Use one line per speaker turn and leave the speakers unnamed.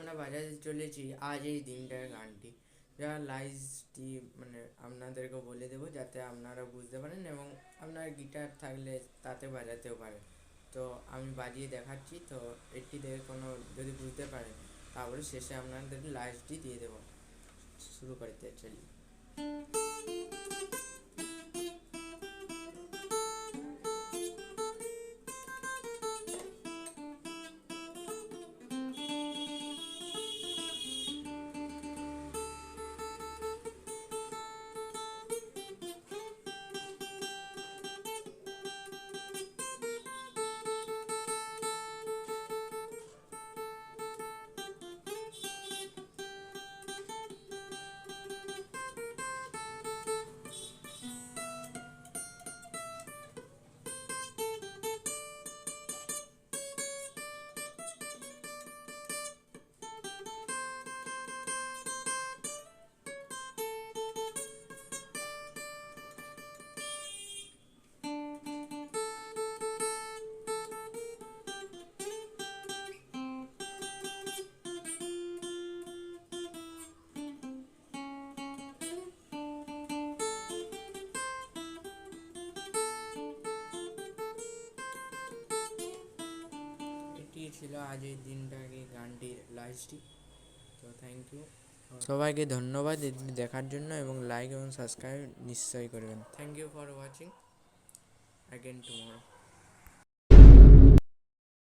আমরা বাজাতে চলেছি আজ এই দিনটার গানটি, যা লাইজটি মানে আপনাদেরকে বলে দেবো যাতে আপনারা বুঝতে পারেন এবং আপনার গিটার থাকলে তাতে বাজাতেও পারেন। তো আমি বাজিয়ে দেখাচ্ছি, তো এটি দেখে কোনো যদি বুঝতে পারেন তারপরে শেষে আপনাদের লাইজটি দিয়ে দেবো। শুরু করতে চলি। এটি ছিল আজ এই দিনটাকে গানটির লাইজটি। তো থ্যাংক ইউ সবাইকে, ধন্যবাদ এটি দেখার জন্য এবং লাইক এবং সাবস্ক্রাইব নিশ্চয়ই করবেন। Thank you for watching, again tomorrow.